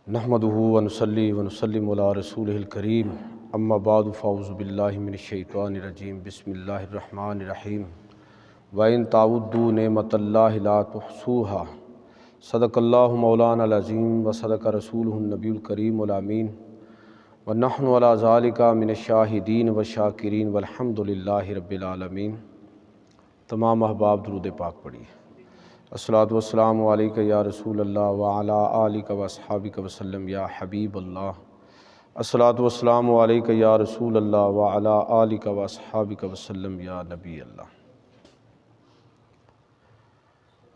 نحمدہ ونصلی ونسلم علی رسولہ الکریم اما بعد فاعوذ باللہ من الشیطان الرجیم بسم اللہ الرحمن الرحیم وَإِن تَعُدُّوا نِعْمَتَ اللَّهِ لَا تُحْصُوهَا صدق اللہ مولانا العظیم وصدق رسولہ النبی الکریم الامین ونحن علی ذالک من الشاہدین والشاکرین والحمد للہ رب العالمین۔ تمام احباب درود پاک پڑھیے۔ الصلاۃ والسلام علیکہ یا رسول اللہ وعلی آلک واصحابک وسلم یا حبیب اللہ۔ الصلاۃ والسلام علیکہ یا رسول اللہ وعلی آلک واصحابک وسلم یا نبی اللہ۔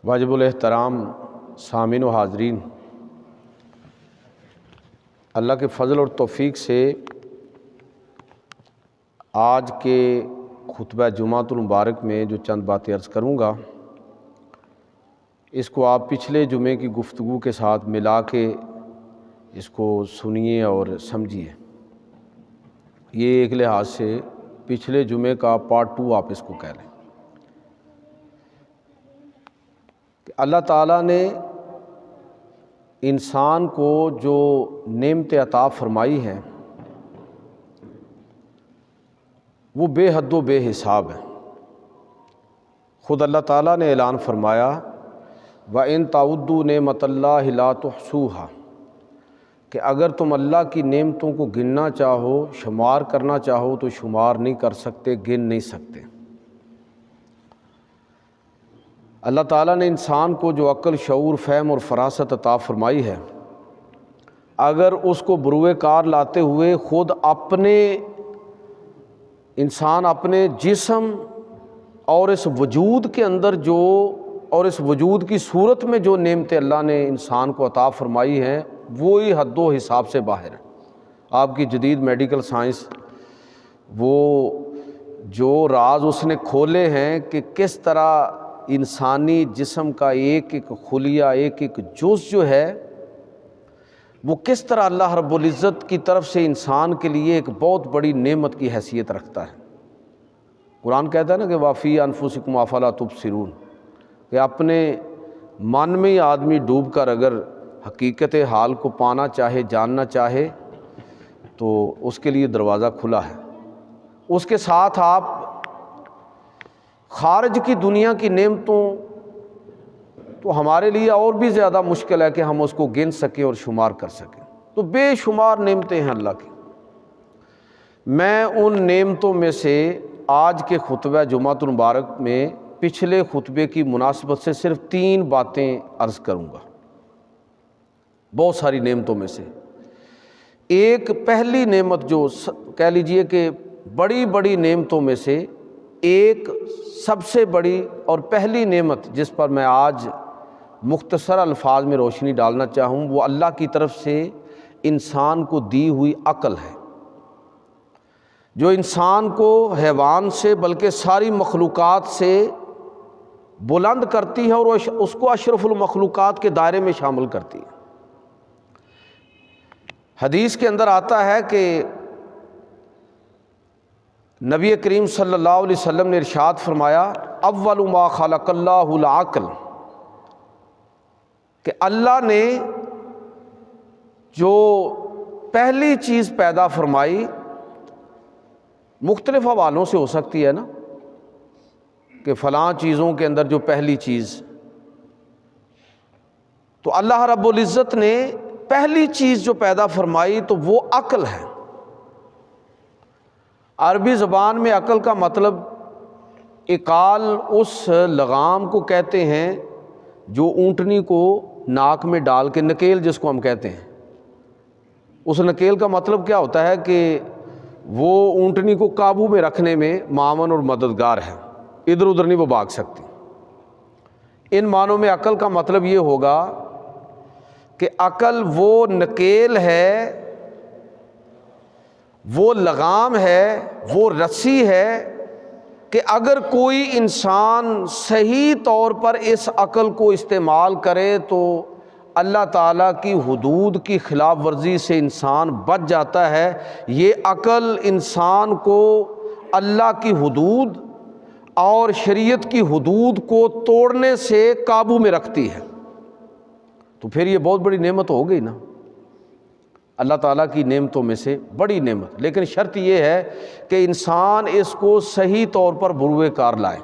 واجب الاحترام سامعین و حاضرین، اللہ کے فضل اور توفیق سے آج کے خطبہ جمعۃ المبارک میں جو چند باتیں عرض کروں گا، اس کو آپ پچھلے جمعے کی گفتگو کے ساتھ ملا کے اس کو سنیے اور سمجھیے۔ یہ ایک لحاظ سے پچھلے جمعے کا پارٹ 2 آپ اس کو کہہ لیں کہ اللہ تعالیٰ نے انسان کو جو نعمت عطا فرمائی ہیں وہ بے حد و بے حساب ہیں۔ خود اللہ تعالیٰ نے اعلان فرمایا وَإِن تَعُدُّوا نِعْمَتَ اللَّهِ لَا تُحْصُوهَا کہ اگر تم اللہ کی نعمتوں کو گننا چاہو، شمار کرنا چاہو تو شمار نہیں کر سکتے، گن نہیں سکتے۔ اللہ تعالیٰ نے انسان کو جو عقل، شعور، فہم اور فراست عطا فرمائی ہے، اگر اس کو بروئے کار لاتے ہوئے خود انسان اپنے جسم اور اس وجود کے اندر اور اس وجود کی صورت میں جو نعمتیں اللہ نے انسان کو عطا فرمائی ہیں وہی حد و حساب سے باہر ہیں۔ آپ کی جدید میڈیکل سائنس وہ جو راز اس نے کھولے ہیں کہ کس طرح انسانی جسم کا ایک ایک خلیہ، ایک ایک جز جو ہے وہ کس طرح اللہ رب العزت کی طرف سے انسان کے لیے ایک بہت بڑی نعمت کی حیثیت رکھتا ہے۔ قرآن کہتا ہے نا کہ وَفِي أَنفُسِكُمْ أَفَلَا تُبْصِرُونَ کہ اپنے من میں ہی آدمی ڈوب کر اگر حقیقت حال کو پانا چاہے، جاننا چاہے تو اس کے لیے دروازہ کھلا ہے۔ اس کے ساتھ آپ خارج کی دنیا کی نعمتوں تو ہمارے لیے اور بھی زیادہ مشکل ہے کہ ہم اس کو گن سکیں اور شمار کر سکیں، تو بے شمار نعمتیں ہیں اللہ کی۔ میں ان نعمتوں میں سے آج کے خطبہ جمعۃ المبارک میں پچھلے خطبے کی مناسبت سے صرف 3 باتیں عرض کروں گا، بہت ساری نعمتوں میں سے۔ ایک پہلی نعمت جو کہہ لیجئے کہ بڑی بڑی نعمتوں میں سے ایک سب سے بڑی اور پہلی نعمت جس پر میں آج مختصر الفاظ میں روشنی ڈالنا چاہوں وہ اللہ کی طرف سے انسان کو دی ہوئی عقل ہے، جو انسان کو حیوان سے بلکہ ساری مخلوقات سے بلند کرتی ہے اور اس کو اشرف المخلوقات کے دائرے میں شامل کرتی ہے۔ حدیث کے اندر آتا ہے کہ نبی کریم صلی اللہ علیہ وسلم نے ارشاد فرمایا اول ما خلق اللہ العقل کہ اللہ نے جو پہلی چیز پیدا فرمائی، مختلف حوالوں سے ہو سکتی ہے نا کہ فلاں چیزوں کے اندر جو پہلی چیز، تو اللہ رب العزت نے پہلی چیز جو پیدا فرمائی تو وہ عقل ہے۔ عربی زبان میں عقل کا مطلب عقال اس لگام کو کہتے ہیں جو اونٹنی کو ناک میں ڈال کے، نکیل جس کو ہم کہتے ہیں، اس نکیل کا مطلب کیا ہوتا ہے کہ وہ اونٹنی کو قابو میں رکھنے میں معاون اور مددگار ہے، ادھر ادھر نہیں وہ بھاگ سکتی۔ ان معنوں میں عقل کا مطلب یہ ہوگا کہ عقل وہ نکیل ہے، وہ لگام ہے، وہ رسی ہے کہ اگر کوئی انسان صحیح طور پر اس عقل کو استعمال کرے تو اللہ تعالیٰ کی حدود کی خلاف ورزی سے انسان بچ جاتا ہے۔ یہ عقل انسان کو اللہ کی حدود اور شریعت کی حدود کو توڑنے سے قابو میں رکھتی ہے۔ تو پھر یہ بہت بڑی نعمت ہو گئی نا۔ اللہ تعالیٰ کی نعمتوں میں سے بڑی نعمت، لیکن شرط یہ ہے کہ انسان اس کو صحیح طور پر بروئے کار لائے،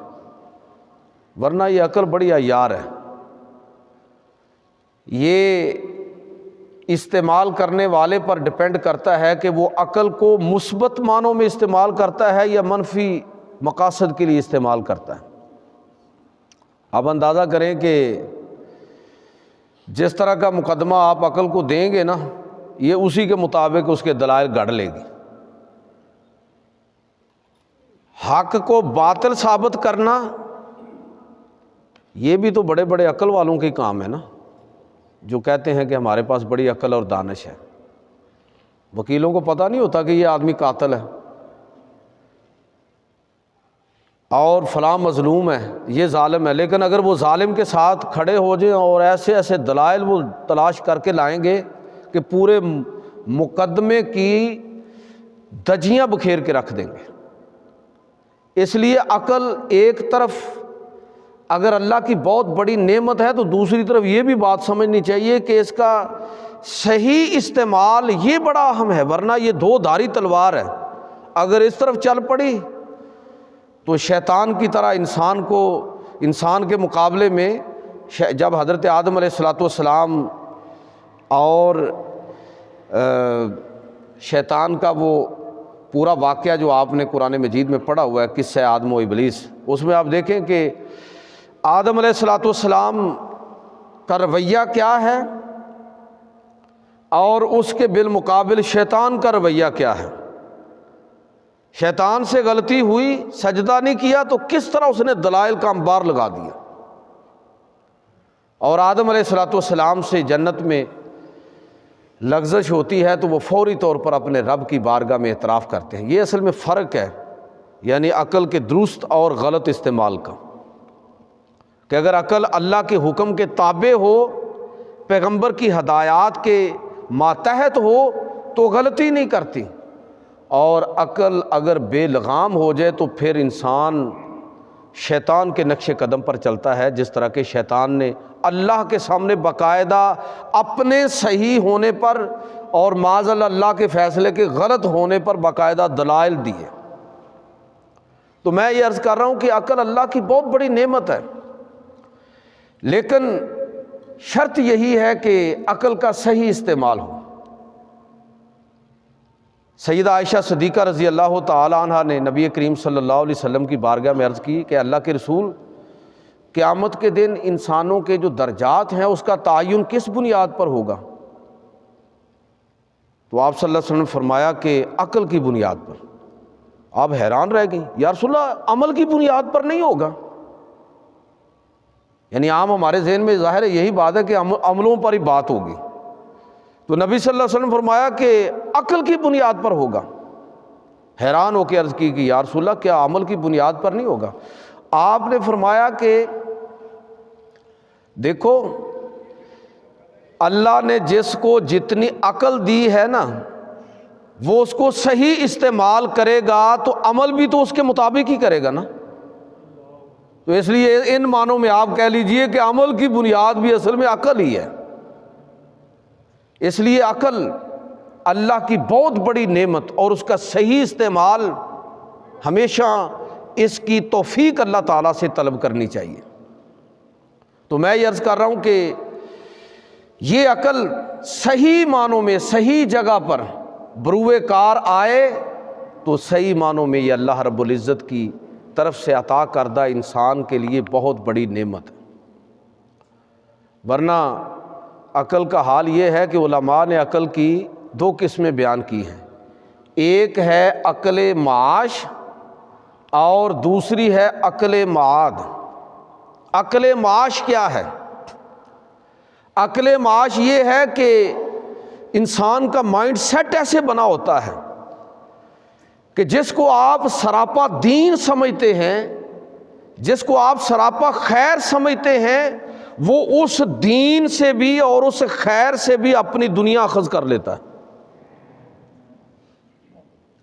ورنہ یہ عقل بڑی عیار ہے، یہ استعمال کرنے والے پر ڈپینڈ کرتا ہے کہ وہ عقل کو مثبت معنوں میں استعمال کرتا ہے یا منفی مقاصد کے لیے استعمال کرتا ہے۔ آپ اندازہ کریں کہ جس طرح کا مقدمہ آپ عقل کو دیں گے نا، یہ اسی کے مطابق اس کے دلائل گھڑ لے گی۔ حق کو باطل ثابت کرنا یہ بھی تو بڑے بڑے عقل والوں کے کام ہے نا، جو کہتے ہیں کہ ہمارے پاس بڑی عقل اور دانش ہے۔ وکیلوں کو پتہ نہیں ہوتا کہ یہ آدمی قاتل ہے اور فلاں مظلوم ہے، یہ ظالم ہے، لیکن اگر وہ ظالم کے ساتھ کھڑے ہو جائیں اور ایسے ایسے دلائل وہ تلاش کر کے لائیں گے کہ پورے مقدمے کی دجیاں بکھیر کے رکھ دیں گے۔ اس لیے عقل ایک طرف اگر اللہ کی بہت بڑی نعمت ہے تو دوسری طرف یہ بھی بات سمجھنی چاہیے کہ اس کا صحیح استعمال یہ بڑا اہم ہے، ورنہ یہ دو دھاری تلوار ہے، اگر اس طرف چل پڑی تو شیطان کی طرح انسان کے مقابلے میں جب حضرت آدم علیہ السلام اور شیطان کا وہ پورا واقعہ جو آپ نے قرآن مجید میں پڑھا ہوا ہے، قصہ آدم و ابلیس، اس میں آپ دیکھیں کہ آدم علیہ السلام کا رویہ کیا ہے اور اس کے بالمقابل شیطان کا رویہ کیا ہے۔ شیطان سے غلطی ہوئی، سجدہ نہیں کیا تو کس طرح اس نے دلائل کا انبار لگا دیا، اور آدم علیہ السلام سے جنت میں لغزش ہوتی ہے تو وہ فوری طور پر اپنے رب کی بارگاہ میں اعتراف کرتے ہیں۔ یہ اصل میں فرق ہے، یعنی عقل کے درست اور غلط استعمال کا، کہ اگر عقل اللہ کے حکم کے تابع ہو، پیغمبر کی ہدایات کے ماتحت ہو تو غلطی نہیں کرتی، اور عقل اگر بے لگام ہو جائے تو پھر انسان شیطان کے نقش قدم پر چلتا ہے، جس طرح کہ شیطان نے اللہ کے سامنے باقاعدہ اپنے صحیح ہونے پر اور معاذ اللہ کے فیصلے کے غلط ہونے پر باقاعدہ دلائل دیے۔ تو میں یہ عرض کر رہا ہوں کہ عقل اللہ کی بہت بڑی نعمت ہے، لیکن شرط یہی ہے کہ عقل کا صحیح استعمال ہو۔ سیدہ عائشہ صدیقہ رضی اللہ تعالی عنہا نے نبی کریم صلی اللہ علیہ وسلم کی بارگاہ میں عرض کی کہ اللہ کے رسول، قیامت کے دن انسانوں کے جو درجات ہیں اس کا تعین کس بنیاد پر ہوگا؟ تو آپ صلی اللہ علیہ وسلم نے فرمایا کہ عقل کی بنیاد پر۔ آپ حیران رہ گئیں، یا رسول اللہ عمل کی بنیاد پر نہیں ہوگا؟ یعنی عام ہمارے ذہن میں ظاہر ہے یہی بات ہے کہ عملوں پر ہی بات ہوگی، تو نبی صلی اللہ علیہ وسلم نے فرمایا کہ عقل کی بنیاد پر ہوگا۔ حیران ہو کے عرض کی کہ یا رسول اللہ کیا عمل کی بنیاد پر نہیں ہوگا؟ آپ نے فرمایا کہ دیکھو اللہ نے جس کو جتنی عقل دی ہے نا، وہ اس کو صحیح استعمال کرے گا تو عمل بھی تو اس کے مطابق ہی کرے گا نا۔ تو اس لیے ان معنوں میں آپ کہہ لیجئے کہ عمل کی بنیاد بھی اصل میں عقل ہی ہے۔ اس لیے عقل اللہ کی بہت بڑی نعمت، اور اس کا صحیح استعمال ہمیشہ اس کی توفیق اللہ تعالیٰ سے طلب کرنی چاہیے۔ تو میں یہ عرض کر رہا ہوں کہ یہ عقل صحیح معنوں میں صحیح جگہ پر بروئے کار آئے تو صحیح معنوں میں یہ اللہ رب العزت کی طرف سے عطا کردہ انسان کے لیے بہت بڑی نعمت ہے۔ ورنہ عقل کا حال یہ ہے کہ علماء نے عقل کی دو قسمیں بیان کی ہیں، ایک ہے عقل معاش اور دوسری ہے عقل معاد۔ عقل معاش کیا ہے؟ عقل معاش یہ ہے کہ انسان کا مائنڈ سیٹ ایسے بنا ہوتا ہے کہ جس کو آپ سراپا دین سمجھتے ہیں، جس کو آپ سراپا خیر سمجھتے ہیں، وہ اس دین سے بھی اور اس خیر سے بھی اپنی دنیا اخذ کر لیتا ہے۔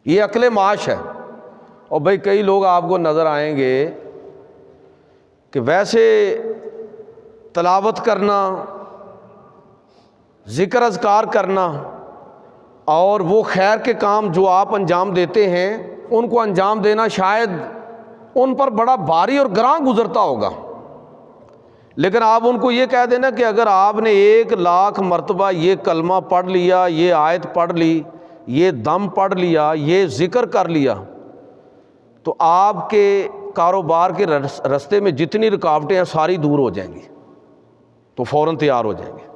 یہ عقل معاش ہے۔ اور بھئی کئی لوگ آپ کو نظر آئیں گے کہ ویسے تلاوت کرنا، ذکر اذکار کرنا، اور وہ خیر کے کام جو آپ انجام دیتے ہیں ان کو انجام دینا شاید ان پر بڑا بھاری اور گراں گزرتا ہوگا، لیکن آپ ان کو یہ کہہ دینا کہ اگر آپ نے 1,00,000 مرتبہ یہ کلمہ پڑھ لیا، یہ آیت پڑھ لی، یہ دم پڑھ لیا، یہ ذکر کر لیا، تو آپ کے کاروبار کے رستے میں جتنی رکاوٹیں ہیں ساری دور ہو جائیں گی، تو فوراً تیار ہو جائیں گے۔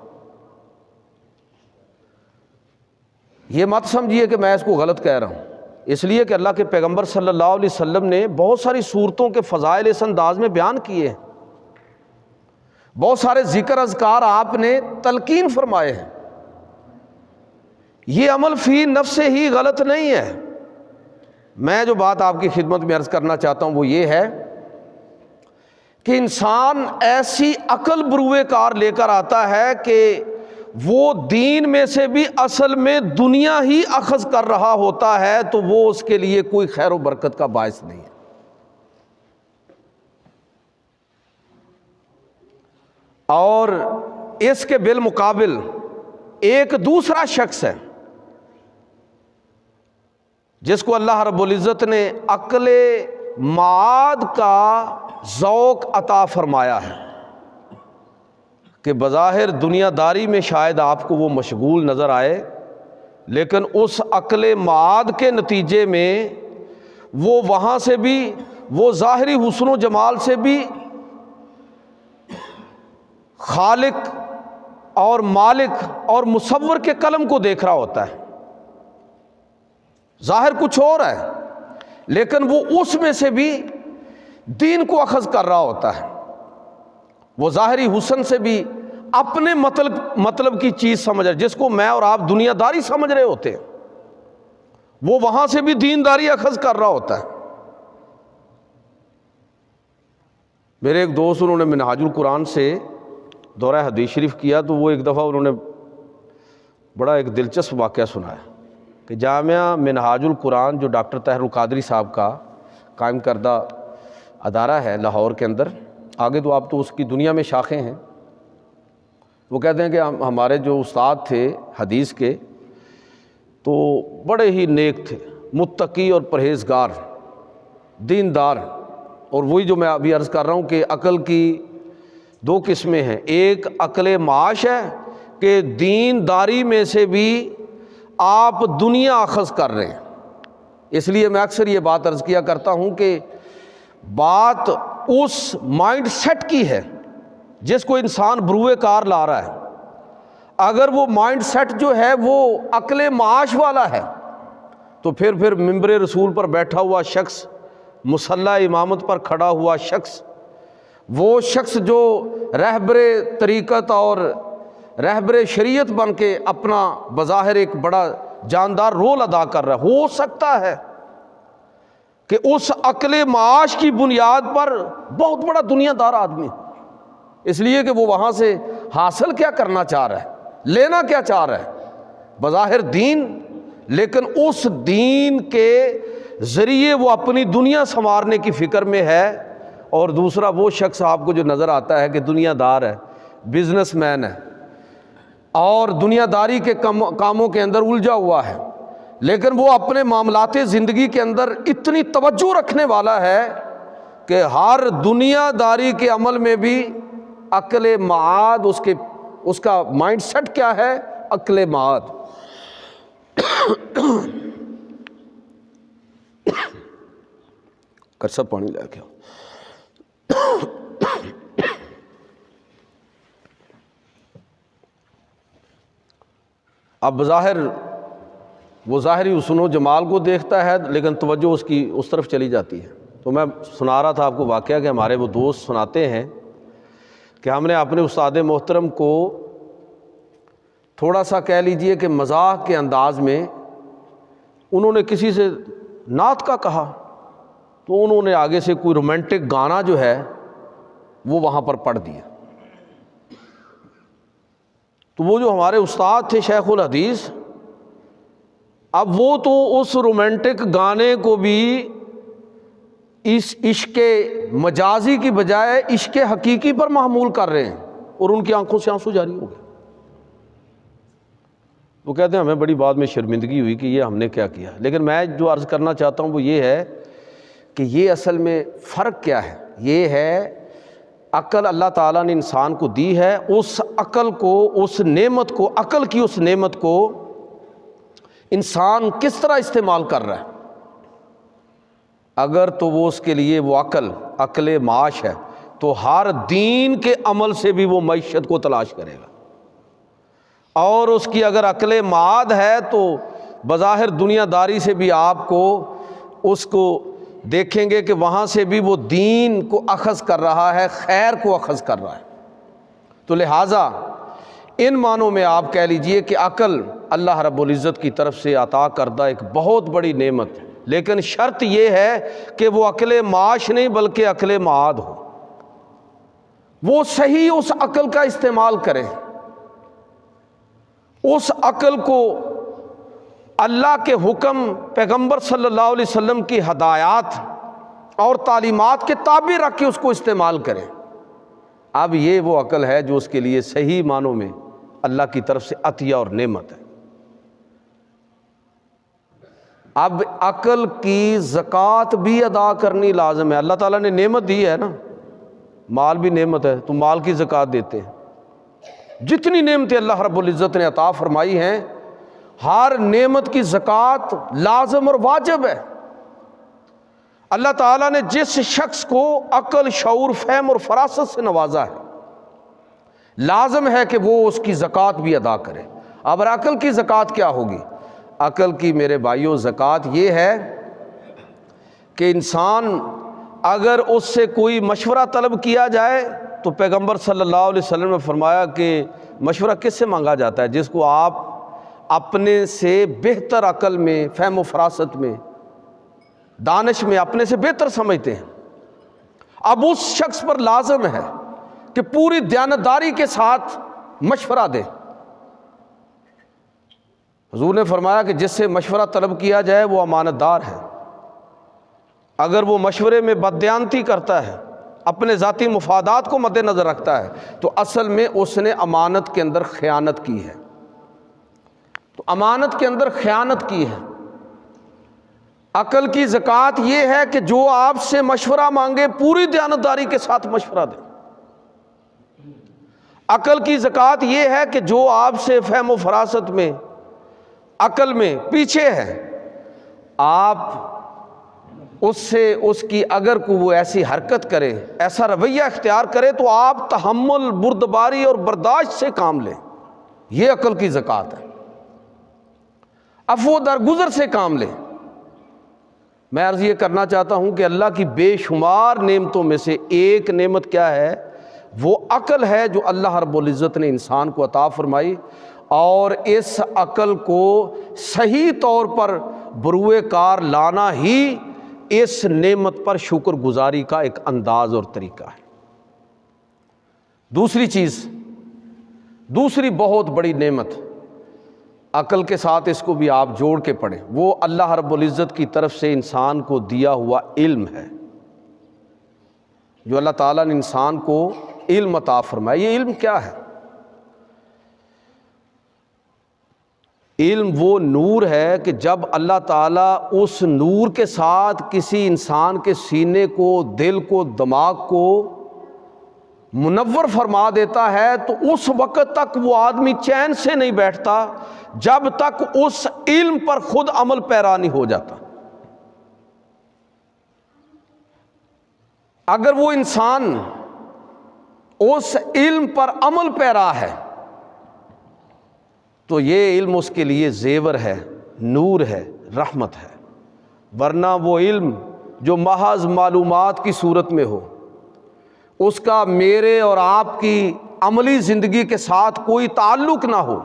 یہ مت سمجھیے کہ میں اس کو غلط کہہ رہا ہوں، اس لیے کہ اللہ کے پیغمبر صلی اللہ علیہ وسلم نے بہت ساری صورتوں کے فضائل اس انداز میں بیان کیے ہیں، بہت سارے ذکر اذکار آپ نے تلقین فرمائے ہیں۔ یہ عمل فی نفس ہی غلط نہیں ہے۔ میں جو بات آپ کی خدمت میں عرض کرنا چاہتا ہوں وہ یہ ہے کہ انسان ایسی عقل بروئے کار لے کر آتا ہے کہ وہ دین میں سے بھی اصل میں دنیا ہی اخذ کر رہا ہوتا ہے، تو وہ اس کے لیے کوئی خیر و برکت کا باعث نہیں ہے۔ اور اس کے بالمقابل ایک دوسرا شخص ہے جس کو اللہ رب العزت نے عقل معاد کا ذوق عطا فرمایا ہے کہ بظاہر دنیا داری میں شاید آپ کو وہ مشغول نظر آئے، لیکن اس عقل معاد کے نتیجے میں وہ وہاں سے بھی، وہ ظاہری حسن و جمال سے بھی خالق اور مالک اور مصور کے قلم کو دیکھ رہا ہوتا ہے۔ ظاہر کچھ اور ہے لیکن وہ اس میں سے بھی دین کو اخذ کر رہا ہوتا ہے۔ وہ ظاہری حسن سے بھی اپنے مطلب کی چیز سمجھ رہے، جس کو میں اور آپ دنیا داری سمجھ رہے ہوتے ہیں، وہ وہاں سے بھی دینداری اخذ کر رہا ہوتا ہے۔ میرے ایک دوست، انہوں نے منہاج القرآن سے دورہ حدیث شریف کیا، تو وہ ایک دفعہ انہوں نے بڑا ایک دلچسپ واقعہ سنایا کہ جامعہ منہاج القرآن جو ڈاکٹر طاہر القادری صاحب کا قائم کردہ ادارہ ہے لاہور کے اندر، آگے تو آپ تو اس کی دنیا میں شاخیں ہیں، وہ کہتے ہیں کہ ہمارے جو استاد تھے حدیث کے تو بڑے ہی نیک تھے، متقی اور پرہیزگار، دیندار، اور وہی جو میں ابھی عرض کر رہا ہوں کہ عقل کی دو قسمیں ہیں، ایک عقل معاش ہے کہ دینداری میں سے بھی آپ دنیا اخذ کر رہے ہیں۔ اس لیے میں اکثر یہ بات عرض کیا کرتا ہوں کہ بات اس مائنڈ سیٹ کی ہے جس کو انسان بروئے کار لا رہا ہے۔ اگر وہ مائنڈ سیٹ جو ہے وہ عقل معاش والا ہے تو پھر ممبر رسول پر بیٹھا ہوا شخص، مصلی امامت پر کھڑا ہوا شخص، وہ شخص جو رہبر طریقت اور رہبر شریعت بن کے اپنا بظاہر ایک بڑا جاندار رول ادا کر رہا ہے، ہو سکتا ہے کہ اس عقل معاش کی بنیاد پر بہت بڑا دنیا دار آدمی، اس لیے کہ وہ وہاں سے حاصل کیا کرنا چاہ رہا ہے، لینا کیا چاہ رہا ہے، بظاہر دین، لیکن اس دین کے ذریعے وہ اپنی دنیا سنوارنے کی فکر میں ہے۔ اور دوسرا وہ شخص آپ کو جو نظر آتا ہے کہ دنیا دار ہے، بزنس مین ہے اور دنیا داری کے کاموں کے اندر الجھا ہوا ہے، لیکن وہ اپنے معاملات زندگی کے اندر اتنی توجہ رکھنے والا ہے کہ ہر دنیا داری کے عمل میں بھی عقل معاد، اس کا مائنڈ سیٹ کیا ہے، عقل معاد۔ کرسا پانی لے کے اب بظاہر وہ ظاہری حسن و جمال کو دیکھتا ہے لیکن توجہ اس کی اس طرف چلی جاتی ہے۔ تو میں سنا رہا تھا آپ کو واقعہ کہ ہمارے وہ دوست سناتے ہیں کہ ہم نے اپنے استاد محترم کو تھوڑا سا کہہ لیجئے کہ مزاح کے انداز میں انہوں نے کسی سے نعت کا کہا، تو انہوں نے آگے سے کوئی رومانٹک گانا جو ہے وہ وہاں پر پڑھ دیا۔ تو وہ جو ہمارے استاد تھے شیخ الحدیث، اب وہ تو اس رومانٹک گانے کو بھی اس عشق مجازی کی بجائے عشق حقیقی پر محمول کر رہے ہیں، اور ان کی آنکھوں سے آنسو جاری ہو گئے۔ وہ کہتے ہیں ہمیں بڑی بعد میں شرمندگی ہوئی کہ یہ ہم نے کیا کیا. لیکن میں جو عرض کرنا چاہتا ہوں وہ یہ ہے کہ یہ اصل میں فرق کیا ہے. یہ ہے عقل اللہ تعالیٰ نے انسان کو دی ہے، اس عقل کو، اس نعمت کو، عقل کی اس نعمت کو انسان کس طرح استعمال کر رہا ہے. اگر تو وہ اس کے لیے وہ عقل معاش ہے تو ہر دین کے عمل سے بھی وہ معیشت کو تلاش کرے گا، اور اس کی اگر عقل معاد ہے تو بظاہر دنیا داری سے بھی آپ کو اس کو دیکھیں گے کہ وہاں سے بھی وہ دین کو اخذ کر رہا ہے، خیر کو اخذ کر رہا ہے. تو لہٰذا ان معنوں میں آپ کہہ لیجئے کہ عقل اللہ رب العزت کی طرف سے عطا کردہ ایک بہت بڑی نعمت ہے، لیکن شرط یہ ہے کہ وہ عقل معاش نہیں بلکہ عقل معاد ہو. وہ صحیح اس عقل کا استعمال کرے، اس عقل کو اللہ کے حکم، پیغمبر صلی اللہ علیہ وسلم کی ہدایات اور تعلیمات کے تابع رکھ کے اس کو استعمال کرے. اب یہ وہ عقل ہے جو اس کے لیے صحیح معنوں میں اللہ کی طرف سے عطیہ اور نعمت ہے. اب عقل کی زکوٰۃ بھی ادا کرنی لازم ہے. اللہ تعالیٰ نے نعمت دی ہے نا، مال بھی نعمت ہے، تو مال کی زکوٰۃ دیتے ہیں. جتنی نعمتیں اللہ رب العزت نے عطا فرمائی ہیں، ہر نعمت کی زکوٰۃ لازم اور واجب ہے. اللہ تعالیٰ نے جس شخص کو عقل، شعور، فہم اور فراست سے نوازا ہے، لازم ہے کہ وہ اس کی زکوٰۃ بھی ادا کرے. اب عقل کی زکوٰۃ کیا ہوگی؟ عقل کی میرے بھائیوں زکوٰۃ یہ ہے کہ انسان اگر اس سے کوئی مشورہ طلب کیا جائے تو پیغمبر صلی اللہ علیہ وسلم نے فرمایا کہ مشورہ کس سے مانگا جاتا ہے؟ جس کو آپ اپنے سے بہتر عقل میں، فہم و فراست میں، دانش میں اپنے سے بہتر سمجھتے ہیں. اب اس شخص پر لازم ہے کہ پوری دیانتداری کے ساتھ مشورہ دے. حضور نے فرمایا کہ جس سے مشورہ طلب کیا جائے وہ امانت دار ہے. اگر وہ مشورے میں بددیانتی کرتا ہے، اپنے ذاتی مفادات کو مد نظر رکھتا ہے، تو اصل میں اس نے امانت کے اندر خیانت کی ہے. تو امانت کے اندر خیانت کی ہے. عقل کی زکوٰۃ یہ ہے کہ جو آپ سے مشورہ مانگے پوری دیانتداری کے ساتھ مشورہ دیں. عقل کی زکوٰۃ یہ ہے کہ جو آپ سے فہم و فراست میں، عقل میں پیچھے ہے، آپ اس سے اس کی اگر کوئی وہ ایسی حرکت کرے، ایسا رویہ اختیار کرے تو آپ تحمل، بردباری اور برداشت سے کام لیں. یہ عقل کی زکوٰۃ ہے. عفو درگزر سے کام لیں. میں عرض یہ کرنا چاہتا ہوں کہ اللہ کی بے شمار نعمتوں میں سے ایک نعمت کیا ہے؟ وہ عقل ہے جو اللہ رب العزت نے انسان کو عطا فرمائی، اور اس عقل کو صحیح طور پر بروئے کار لانا ہی اس نعمت پر شکر گزاری کا ایک انداز اور طریقہ ہے. دوسری چیز، دوسری بہت بڑی نعمت عقل کے ساتھ اس کو بھی آپ جوڑ کے پڑھیں، وہ اللہ رب العزت کی طرف سے انسان کو دیا ہوا علم ہے. جو اللہ تعالیٰ نے انسان کو علم عطا فرمایا. یہ علم کیا ہے؟ علم وہ نور ہے کہ جب اللہ تعالیٰ اس نور کے ساتھ کسی انسان کے سینے کو، دل کو، دماغ کو منور فرما دیتا ہے تو اس وقت تک وہ آدمی چین سے نہیں بیٹھتا جب تک اس علم پر خود عمل پیرا نہیں ہو جاتا. اگر وہ انسان اس علم پر عمل پیرا ہے تو یہ علم اس کے لیے زیور ہے، نور ہے، رحمت ہے. ورنہ وہ علم جو محض معلومات کی صورت میں ہو، اس کا میرے اور آپ کی عملی زندگی کے ساتھ کوئی تعلق نہ ہو،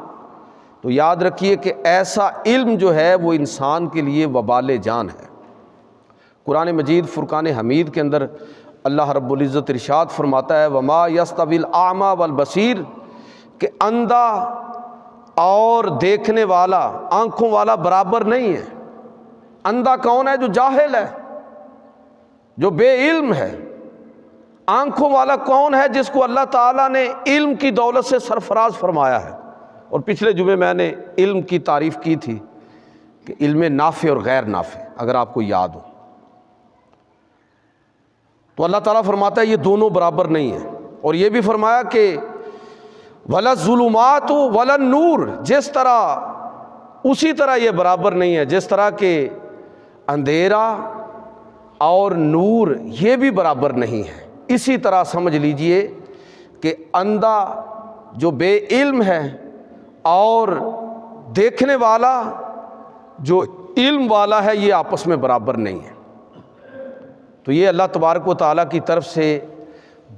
تو یاد رکھیے کہ ایسا علم جو ہے وہ انسان کے لیے وبال جان ہے. قرآن مجید فرقان حمید کے اندر اللہ رب العزت ارشاد فرماتا ہے وما یستوی الاعمی والبصیر، کہ اندھا اور دیکھنے والا، آنکھوں والا برابر نہیں ہے. اندھا کون ہے؟ جو جاہل ہے، جو بے علم ہے. آنکھوں والا کون ہے؟ جس کو اللہ تعالیٰ نے علم کی دولت سے سرفراز فرمایا ہے. اور پچھلے جمعے میں نے علم کی تعریف کی تھی کہ علم نافع اور غیر نافع، اگر آپ کو یاد ہو تو اللہ تعالیٰ فرماتا ہے یہ دونوں برابر نہیں ہیں، اور یہ بھی فرمایا کہ وَلَا الظُّلُمَاتُ وَلَا النُّورُ، جس طرح اسی طرح یہ برابر نہیں ہے جس طرح کہ اندھیرا اور نور یہ بھی برابر نہیں ہے۔ اسی طرح سمجھ لیجئے کہ اندھا جو بے علم ہے اور دیکھنے والا جو علم والا ہے یہ آپس میں برابر نہیں ہے۔ تو یہ اللہ تبارک و تعالیٰ کی طرف سے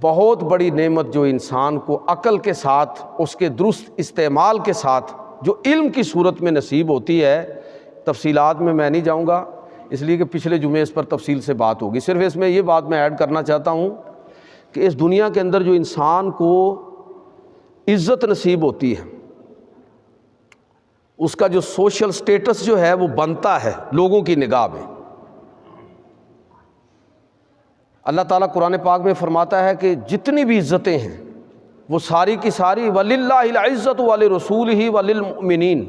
بہت بڑی نعمت جو انسان کو عقل کے ساتھ اس کے درست استعمال کے ساتھ جو علم کی صورت میں نصیب ہوتی ہے، تفصیلات میں نہیں جاؤں گا اس لیے کہ پچھلے جمعے اس پر تفصیل سے بات ہوگی۔ صرف اس میں یہ بات میں ایڈ کرنا چاہتا ہوں کہ اس دنیا کے اندر جو انسان کو عزت نصیب ہوتی ہے، اس کا جو سوشل سٹیٹس جو ہے وہ بنتا ہے لوگوں کی نگاہ میں۔ اللہ تعالیٰ قرآن پاک میں فرماتا ہے کہ جتنی بھی عزتیں ہیں وہ ساری کی ساری وَلِلَّهِ الْعِزَّةُ وَلِرَسُولِهِ وَلِلْمُؤْمِنِينَ،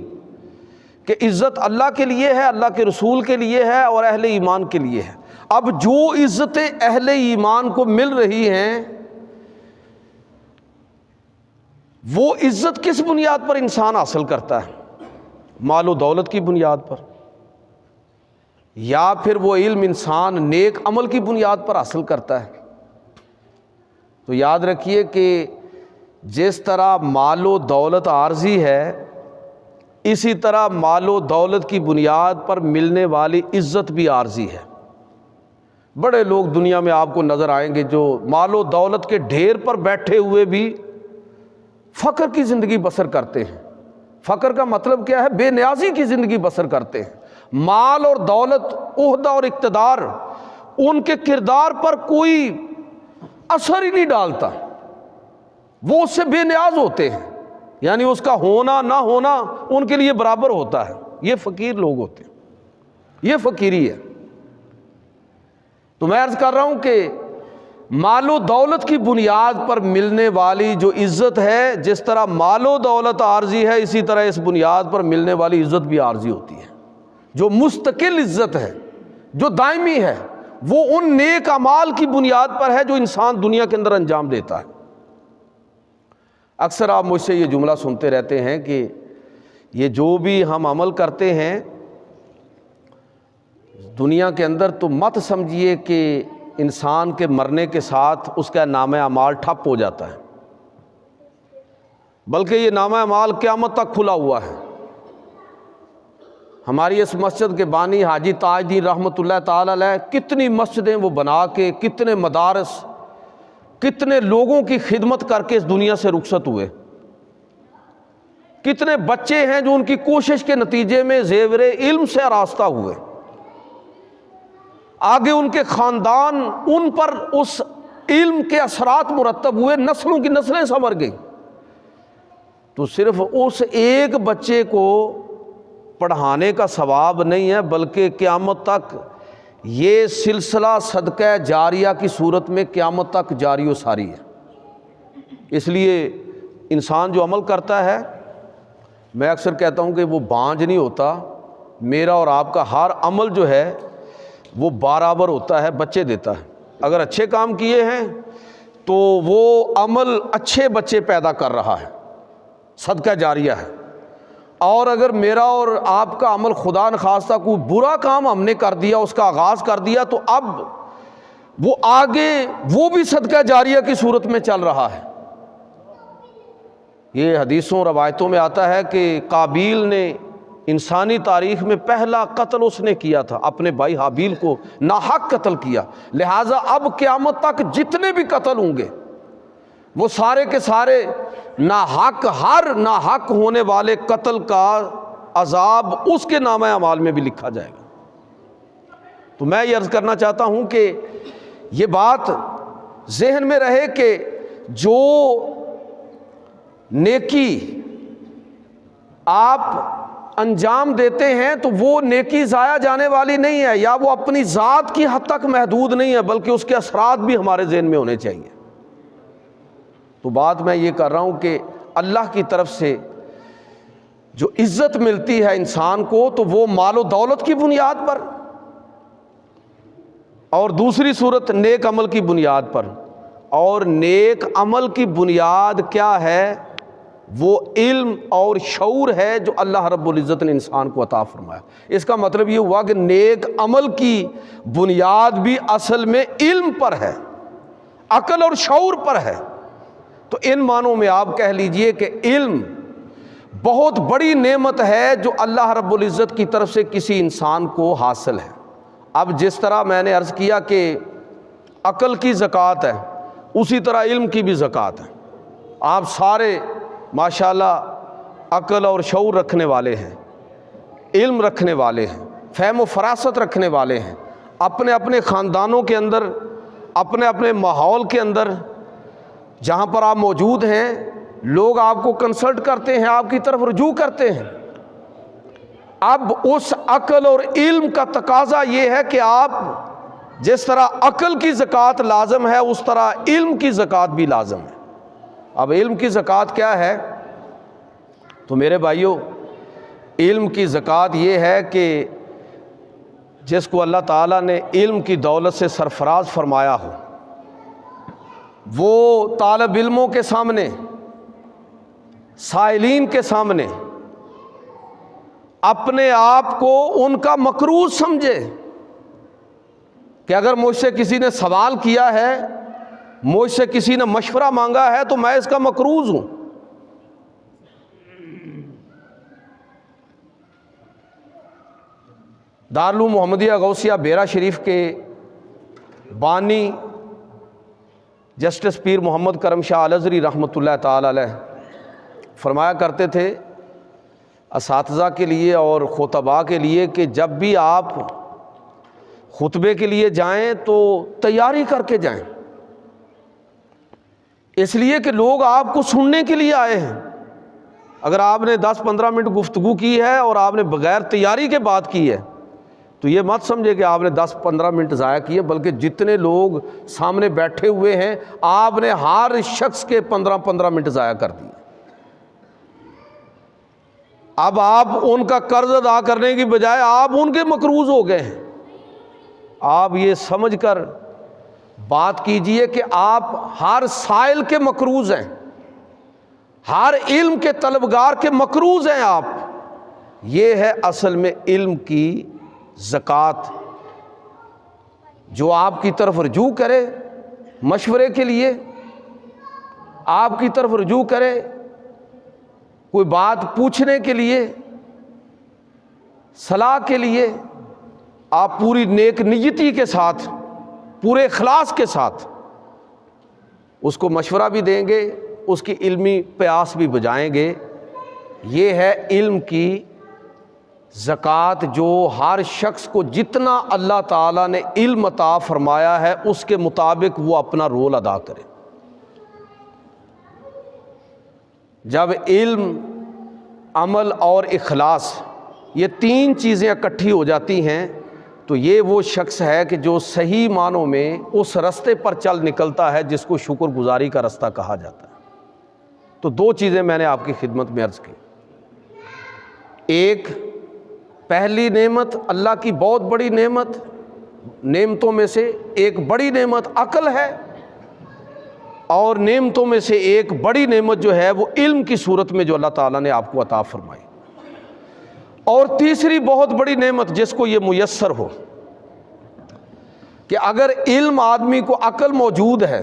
کہ عزت اللہ کے لیے ہے، اللہ کے رسول کے لیے ہے اور اہل ایمان کے لیے ہے۔ اب جو عزتیں اہل ایمان کو مل رہی ہیں وہ عزت کس بنیاد پر انسان حاصل کرتا ہے؟ مال و دولت کی بنیاد پر، یا پھر وہ علم انسان نیک عمل کی بنیاد پر حاصل کرتا ہے؟ تو یاد رکھیے کہ جس طرح مال و دولت عارضی ہے اسی طرح مال و دولت کی بنیاد پر ملنے والی عزت بھی عارضی ہے۔ بڑے لوگ دنیا میں آپ کو نظر آئیں گے جو مال و دولت کے ڈھیر پر بیٹھے ہوئے بھی فقر کی زندگی بسر کرتے ہیں۔ فقر کا مطلب کیا ہے؟ بے نیازی کی زندگی بسر کرتے ہیں۔ مال اور دولت، عہدہ اور اقتدار ان کے کردار پر کوئی اثر ہی نہیں ڈالتا، وہ اس سے بے نیاز ہوتے ہیں، یعنی اس کا ہونا نہ ہونا ان کے لیے برابر ہوتا ہے۔ یہ فقیر لوگ ہوتے ہیں، یہ فقیری ہے۔ تو میں عرض کر رہا ہوں کہ مال و دولت کی بنیاد پر ملنے والی جو عزت ہے، جس طرح مال و دولت عارضی ہے اسی طرح اس بنیاد پر ملنے والی عزت بھی عارضی ہوتی ہے۔ جو مستقل عزت ہے، جو دائمی ہے، وہ ان نیک اعمال کی بنیاد پر ہے جو انسان دنیا کے اندر انجام دیتا ہے۔ اکثر آپ مجھ سے یہ جملہ سنتے رہتے ہیں کہ یہ جو بھی ہم عمل کرتے ہیں دنیا کے اندر تو مت سمجھیے کہ انسان کے مرنے کے ساتھ اس کا نامہ اعمال ٹھپ ہو جاتا ہے، بلکہ یہ نامہ اعمال قیامت تک کھلا ہوا ہے۔ ہماری اس مسجد کے بانی حاجی تاج الدین رحمۃ اللہ تعالی علیہ کتنی مسجدیں وہ بنا کے، کتنے مدارس، کتنے لوگوں کی خدمت کر کے اس دنیا سے رخصت ہوئے۔ کتنے بچے ہیں جو ان کی کوشش کے نتیجے میں زیور علم سے آراستہ ہوئے، آگے ان کے خاندان ان پر اس علم کے اثرات مرتب ہوئے، نسلوں کی نسلیں سنور گئیں۔ تو صرف اس ایک بچے کو پڑھانے کا ثواب نہیں ہے، بلکہ قیامت تک یہ سلسلہ صدقہ جاریہ کی صورت میں قیامت تک جاری و ساری ہے۔ اس لیے انسان جو عمل کرتا ہے، میں اکثر کہتا ہوں کہ وہ بانجھ نہیں ہوتا، میرا اور آپ کا ہر عمل جو ہے وہ برابر ہوتا ہے، بچے دیتا ہے۔ اگر اچھے کام کیے ہیں تو وہ عمل اچھے بچے پیدا کر رہا ہے، صدقہ جاریہ ہے، اور اگر میرا اور آپ کا عمل خدا نخواستہ کوئی برا کام ہم نے کر دیا، اس کا آغاز کر دیا، تو اب وہ آگے وہ بھی صدقہ جاریہ کی صورت میں چل رہا ہے۔ یہ حدیثوں روایتوں میں آتا ہے کہ قابیل نے انسانی تاریخ میں پہلا قتل اس نے کیا تھا، اپنے بھائی حابیل کو ناحق قتل کیا، لہٰذا اب قیامت تک جتنے بھی قتل ہوں گے وہ سارے کے سارے ناحق، ہر ناحق ہونے والے قتل کا عذاب اس کے نامہ اعمال میں بھی لکھا جائے گا۔ تو میں یہ عرض کرنا چاہتا ہوں کہ یہ بات ذہن میں رہے کہ جو نیکی آپ انجام دیتے ہیں تو وہ نیکی ضائع جانے والی نہیں ہے، یا وہ اپنی ذات کی حد تک محدود نہیں ہے، بلکہ اس کے اثرات بھی ہمارے ذہن میں ہونے چاہیے۔ تو بات میں یہ کر رہا ہوں کہ اللہ کی طرف سے جو عزت ملتی ہے انسان کو تو وہ مال و دولت کی بنیاد پر، اور دوسری صورت نیک عمل کی بنیاد پر۔ اور نیک عمل کی بنیاد کیا ہے؟ وہ علم اور شعور ہے جو اللہ رب العزت نے انسان کو عطا فرمایا۔ اس کا مطلب یہ ہوا کہ نیک عمل کی بنیاد بھی اصل میں علم پر ہے، عقل اور شعور پر ہے۔ تو ان معنوں میں آپ کہہ لیجئے کہ علم بہت بڑی نعمت ہے جو اللہ رب العزت کی طرف سے کسی انسان کو حاصل ہے۔ اب جس طرح میں نے عرض کیا کہ عقل کی زکوٰۃ ہے، اسی طرح علم کی بھی زکوٰۃ ہے۔ آپ سارے ماشاءاللہ عقل اور شعور رکھنے والے ہیں، علم رکھنے والے ہیں، فہم و فراست رکھنے والے ہیں، اپنے اپنے خاندانوں کے اندر، اپنے اپنے ماحول کے اندر جہاں پر آپ موجود ہیں، لوگ آپ کو کنسلٹ کرتے ہیں، آپ کی طرف رجوع کرتے ہیں۔ اب اس عقل اور علم کا تقاضا یہ ہے کہ آپ جس طرح عقل کی زکوٰۃ لازم ہے اس طرح علم کی زکوٰۃ بھی لازم ہے۔ اب علم کی زکوٰۃ کیا ہے؟ تو میرے بھائیوں، علم کی زکوٰۃ یہ ہے کہ جس کو اللہ تعالیٰ نے علم کی دولت سے سرفراز فرمایا ہو، وہ طالب علموں کے سامنے، سائلین کے سامنے اپنے آپ کو ان کا مقروض سمجھے کہ اگر مجھ سے کسی نے سوال کیا ہے، مجھ سے کسی نے مشورہ مانگا ہے تو میں اس کا مقروض ہوں۔ دارالعلوم محمدیہ غوثیہ بیرا شریف کے بانی جسٹس پیر محمد کرم شاہ الازہری رحمۃ اللہ تعالی علیہ فرمایا کرتے تھے اساتذہ کے لیے اور خطباء کے لیے کہ جب بھی آپ خطبے کے لیے جائیں تو تیاری کر کے جائیں، اس لیے کہ لوگ آپ کو سننے کے لیے آئے ہیں۔ اگر آپ نے 10-15 منٹ گفتگو کی ہے اور آپ نے بغیر تیاری کے بات کی ہے تو یہ مت سمجھے کہ آپ نے 10-15 منٹ ضائع کیے، بلکہ جتنے لوگ سامنے بیٹھے ہوئے ہیں آپ نے ہر شخص کے 15-15 منٹ ضائع کر دیے۔ اب آپ ان کا قرض ادا کرنے کی بجائے آپ ان کے مقروض ہو گئے ہیں۔ آپ یہ سمجھ کر بات کیجئے کہ آپ ہر سائل کے مقروض ہیں، ہر علم کے طلبگار کے مقروض ہیں آپ۔ یہ ہے اصل میں علم کی زکوٰۃ، جو آپ کی طرف رجوع کرے مشورے کے لیے، آپ کی طرف رجوع کرے کوئی بات پوچھنے کے لیے، صلاح کے لیے، آپ پوری نیک نیتی کے ساتھ، پورے اخلاص کے ساتھ اس کو مشورہ بھی دیں گے، اس کی علمی پیاس بھی بجائیں گے۔ یہ ہے علم کی زکوٰۃ، جو ہر شخص کو جتنا اللہ تعالیٰ نے علم عطا فرمایا ہے اس کے مطابق وہ اپنا رول ادا کرے۔ جب علم، عمل اور اخلاص یہ 3 چیزیں اکٹھی ہو جاتی ہیں تو یہ وہ شخص ہے کہ جو صحیح معنوں میں اس رستے پر چل نکلتا ہے جس کو شکر گزاری کا رستہ کہا جاتا ہے۔ تو 2 چیزیں میں نے آپ کی خدمت میں عرض کی۔ ایک، پہلی نعمت، اللہ کی بہت بڑی نعمت، نعمتوں میں سے ایک بڑی نعمت عقل ہے، اور نعمتوں میں سے ایک بڑی نعمت جو ہے وہ علم کی صورت میں جو اللہ تعالیٰ نے آپ کو عطا فرمائی۔ اور تیسری بہت بڑی نعمت جس کو یہ میسر ہو کہ اگر علم آدمی کو عقل موجود ہے،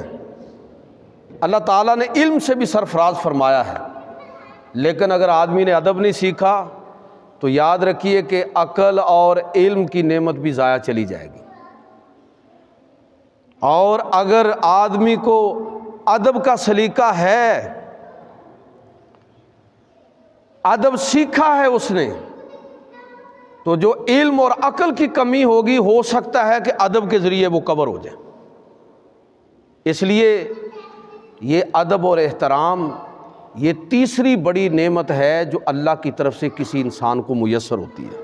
اللہ تعالیٰ نے علم سے بھی سرفراز فرمایا ہے، لیکن اگر آدمی نے ادب نہیں سیکھا تو یاد رکھیے کہ عقل اور علم کی نعمت بھی ضائع چلی جائے گی۔ اور اگر آدمی کو ادب کا سلیقہ ہے، ادب سیکھا ہے اس نے، تو جو علم اور عقل کی کمی ہوگی ہو سکتا ہے کہ ادب کے ذریعے وہ کور ہو جائے۔ اس لیے یہ ادب اور احترام یہ تیسری بڑی نعمت ہے جو اللہ کی طرف سے کسی انسان کو میسر ہوتی ہے۔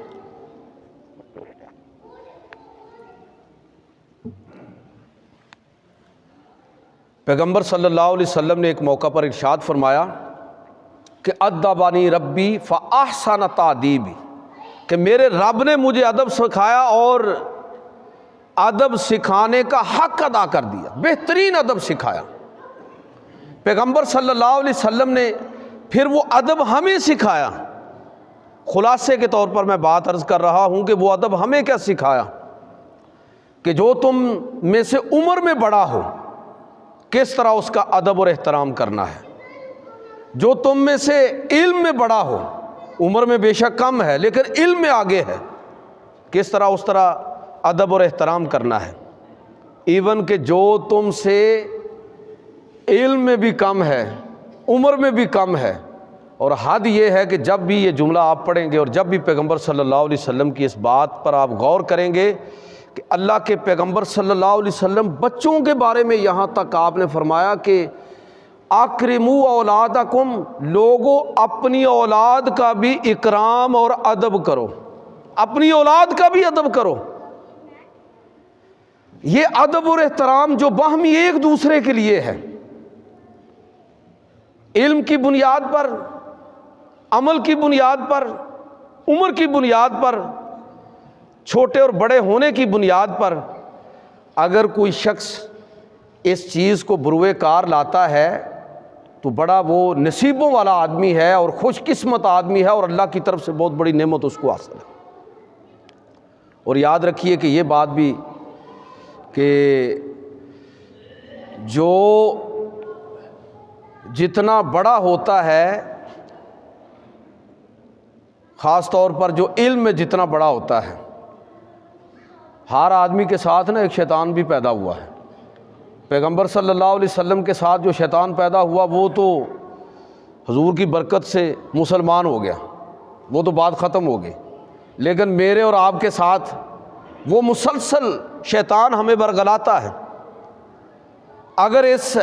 پیغمبر صلی اللہ علیہ وسلم نے ایک موقع پر ارشاد فرمایا کہ ادبانی ربی فاحسن تادیبی، کہ میرے رب نے مجھے ادب سکھایا اور ادب سکھانے کا حق ادا کر دیا، بہترین ادب سکھایا۔ پیغمبر صلی اللہ علیہ وسلم نے پھر وہ ادب ہمیں سکھایا۔ خلاصے کے طور پر میں بات عرض کر رہا ہوں کہ وہ ادب ہمیں کیا سکھایا، کہ جو تم میں سے عمر میں بڑا ہو کس طرح اس کا ادب اور احترام کرنا ہے، جو تم میں سے علم میں بڑا ہو، عمر میں بے شک کم ہے لیکن علم میں آگے ہے، کس طرح اس طرح ادب اور احترام کرنا ہے۔ ایون کہ جو تم سے علم میں بھی کم ہے، عمر میں بھی کم ہے، اور حد یہ ہے کہ جب بھی یہ جملہ آپ پڑھیں گے اور جب بھی پیغمبر صلی اللہ علیہ وسلم کی اس بات پر آپ غور کریں گے کہ اللہ کے پیغمبر صلی اللہ علیہ وسلم بچوں کے بارے میں یہاں تک آپ نے فرمایا کہ اکرموا اولادکم، لوگوں اپنی اولاد کا بھی اکرام اور ادب کرو، اپنی اولاد کا بھی ادب کرو۔ یہ ادب اور احترام جو باہمی ایک دوسرے کے لیے ہے، علم کی بنیاد پر، عمل کی بنیاد پر، عمر کی بنیاد پر، چھوٹے اور بڑے ہونے کی بنیاد پر، اگر کوئی شخص اس چیز کو بروئے کار لاتا ہے تو بڑا وہ نصیبوں والا آدمی ہے اور خوش قسمت آدمی ہے، اور اللہ کی طرف سے بہت بڑی نعمت اس کو حاصل ہے۔ اور یاد رکھیے کہ یہ بات بھی کہ جو جتنا بڑا ہوتا ہے، خاص طور پر جو علم میں جتنا بڑا ہوتا ہے، ہر آدمی کے ساتھ نا ایک شیطان بھی پیدا ہوا ہے۔ پیغمبر صلی اللہ علیہ وسلم کے ساتھ جو شیطان پیدا ہوا وہ تو حضور کی برکت سے مسلمان ہو گیا، وہ تو بات ختم ہو گئی، لیکن میرے اور آپ کے ساتھ وہ مسلسل شیطان ہمیں برگلاتا ہے۔ اگر اس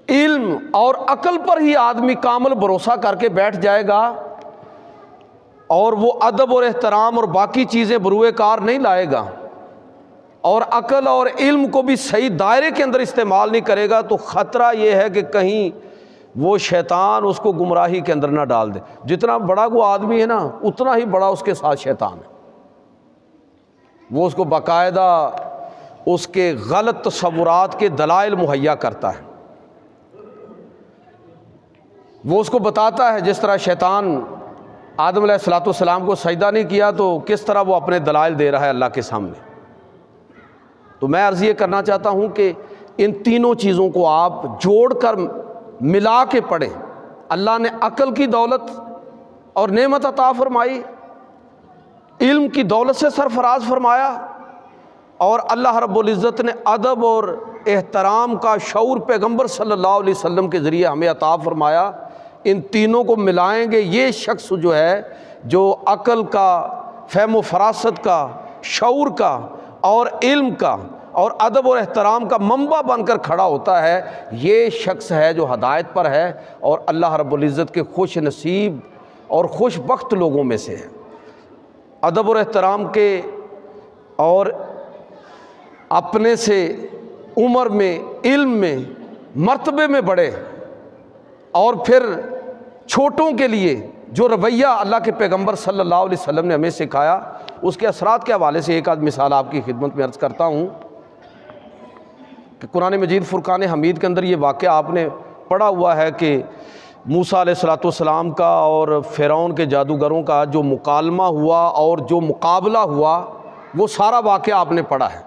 علم اور عقل پر ہی آدمی کامل بھروسہ کر کے بیٹھ جائے گا اور وہ ادب اور احترام اور باقی چیزیں بروئے کار نہیں لائے گا اور عقل اور علم کو بھی صحیح دائرے کے اندر استعمال نہیں کرے گا، تو خطرہ یہ ہے کہ کہیں وہ شیطان اس کو گمراہی کے اندر نہ ڈال دے۔ جتنا بڑا وہ آدمی ہے نا اتنا ہی بڑا اس کے ساتھ شیطان ہے، وہ اس کو باقاعدہ اس کے غلط تصورات کے دلائل مہیا کرتا ہے۔ وہ اس کو بتاتا ہے، جس طرح شیطان آدم علیہ السلام کو سجدہ نہیں کیا تو کس طرح وہ اپنے دلائل دے رہا ہے اللہ کے سامنے۔ تو میں عرض یہ کرنا چاہتا ہوں کہ ان تینوں چیزوں کو آپ جوڑ کر ملا کے پڑھیں۔ اللہ نے عقل کی دولت اور نعمت عطا فرمائی، علم کی دولت سے سرفراز فرمایا، اور اللہ رب العزت نے ادب اور احترام کا شعور پیغمبر صلی اللہ علیہ وسلم کے ذریعے ہمیں عطا فرمایا۔ ان تینوں کو ملائیں گے، یہ شخص جو ہے جو عقل کا، فہم و فراست کا، شعور کا اور علم کا اور ادب اور احترام کا منبع بن کر کھڑا ہوتا ہے، یہ شخص ہے جو ہدایت پر ہے اور اللہ رب العزت کے خوش نصیب اور خوش بخت لوگوں میں سے ہے۔ ادب اور احترام کے اور اپنے سے عمر میں، علم میں، مرتبے میں بڑے اور پھر چھوٹوں کے لیے جو رویہ اللہ کے پیغمبر صلی اللہ علیہ وسلم نے ہمیں سکھایا، اس کے اثرات کے حوالے سے ایک آدھ مثال آپ کی خدمت میں عرض کرتا ہوں کہ قرآن مجید فرقان حمید کے اندر یہ واقعہ آپ نے پڑھا ہوا ہے کہ موسیٰ علیہ السلام کا اور فرعون کے جادوگروں کا جو مکالمہ ہوا اور جو مقابلہ ہوا، وہ سارا واقعہ آپ نے پڑھا ہے۔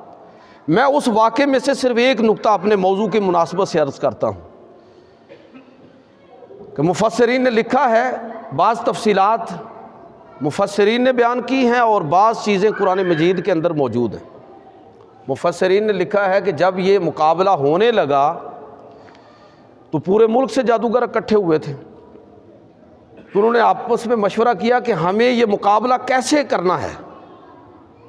میں اس واقعے میں سے صرف ایک نقطہ اپنے موضوع کی مناسبت سے عرض کرتا ہوں کہ مفسرین نے لکھا ہے، بعض تفصیلات مفسرین نے بیان کی ہیں اور بعض چیزیں قرآن مجید کے اندر موجود ہیں۔ مفسرین نے لکھا ہے کہ جب یہ مقابلہ ہونے لگا تو پورے ملک سے جادوگر اکٹھے ہوئے تھے، تو انہوں نے آپس میں مشورہ کیا کہ ہمیں یہ مقابلہ کیسے کرنا ہے۔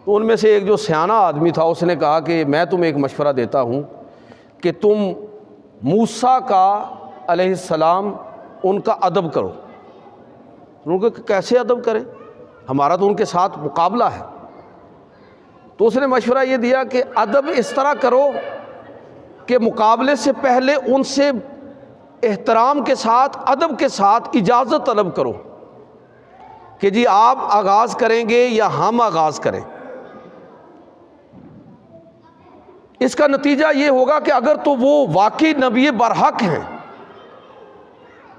تو ان میں سے ایک جو سیانہ آدمی تھا اس نے کہا کہ میں تمہیں ایک مشورہ دیتا ہوں کہ تم موسیٰ کا علیہ السلام ان کا ادب کرو۔ انہوں نے کہا کیسے ادب کریں، ہمارا تو ان کے ساتھ مقابلہ ہے۔ تو اس نے مشورہ یہ دیا کہ ادب اس طرح کرو کہ مقابلے سے پہلے ان سے احترام کے ساتھ ادب کے ساتھ اجازت طلب کرو کہ جی آپ آغاز کریں گے یا ہم آغاز کریں۔ اس کا نتیجہ یہ ہوگا کہ اگر تو وہ واقعی نبی برحق ہیں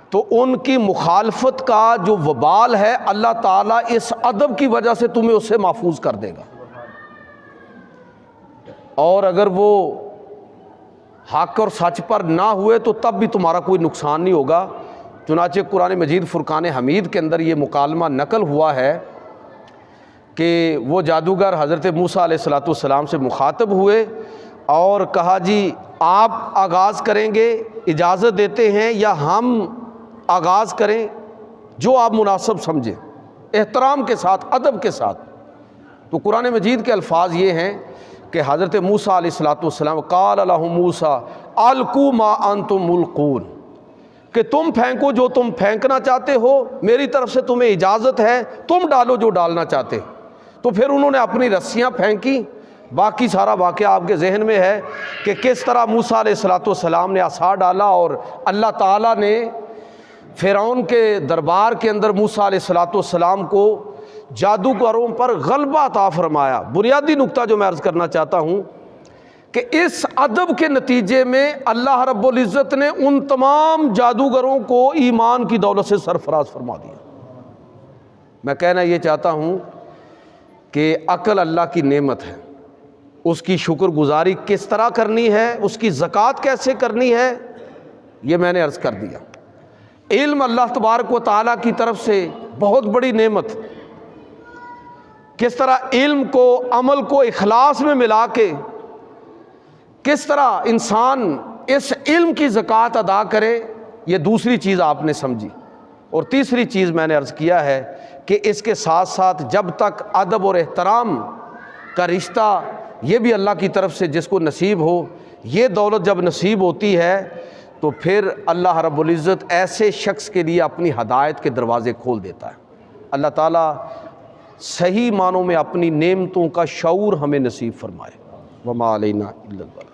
تو ان کی مخالفت کا جو وبال ہے اللہ تعالیٰ اس ادب کی وجہ سے تمہیں اس سے محفوظ کر دے گا، اور اگر وہ حق اور سچ پر نہ ہوئے تو تب بھی تمہارا کوئی نقصان نہیں ہوگا۔ چنانچہ قرآن مجید فرقان حمید کے اندر یہ مکالمہ نقل ہوا ہے کہ وہ جادوگر حضرت موسیٰ علیہ السلام سے مخاطب ہوئے اور کہا جی آپ آغاز کریں گے، اجازت دیتے ہیں، یا ہم آغاز کریں، جو آپ مناسب سمجھیں، احترام کے ساتھ ادب کے ساتھ۔ تو قرآن مجید کے الفاظ یہ ہیں کہ حضرت موسیٰ علیہ السلام قال لهم موسیٰ القوا ما انتم ملقون، کہ تم پھینکو جو تم پھینکنا چاہتے ہو، میری طرف سے تمہیں اجازت ہے، تم ڈالو جو ڈالنا چاہتے۔ تو پھر انہوں نے اپنی رسیاں پھینکی۔ باقی سارا واقعہ آپ کے ذہن میں ہے کہ کس طرح موسیٰ علیہ السلام نے عصا ڈالا اور اللہ تعالیٰ نے فرعون کے دربار کے اندر موسیٰ علیہ السلام کو جادوگروں پر غلبہ عطا فرمایا۔ بنیادی نقطہ جو میں عرض کرنا چاہتا ہوں کہ اس ادب کے نتیجے میں اللہ رب العزت نے ان تمام جادوگروں کو ایمان کی دولت سے سرفراز فرما دیا۔ میں کہنا یہ چاہتا ہوں کہ عقل اللہ کی نعمت ہے، اس کی شکر گزاری کس طرح کرنی ہے، اس کی زکوٰۃ کیسے کرنی ہے، یہ میں نے عرض کر دیا۔ علم اللہ تبارک و تعالیٰ کی طرف سے بہت بڑی نعمت، کس طرح علم کو عمل کو اخلاص میں ملا کے کس طرح انسان اس علم کی زکوٰۃ ادا کرے، یہ دوسری چیز آپ نے سمجھی۔ اور تیسری چیز میں نے عرض کیا ہے کہ اس کے ساتھ ساتھ جب تک ادب اور احترام کا رشتہ یہ بھی اللہ کی طرف سے جس کو نصیب ہو، یہ دولت جب نصیب ہوتی ہے تو پھر اللہ رب العزت ایسے شخص کے لیے اپنی ہدایت کے دروازے کھول دیتا ہے۔ اللہ تعالیٰ صحیح معنوں میں اپنی نعمتوں کا شعور ہمیں نصیب فرمائے۔ وما علینا الا البلاغ۔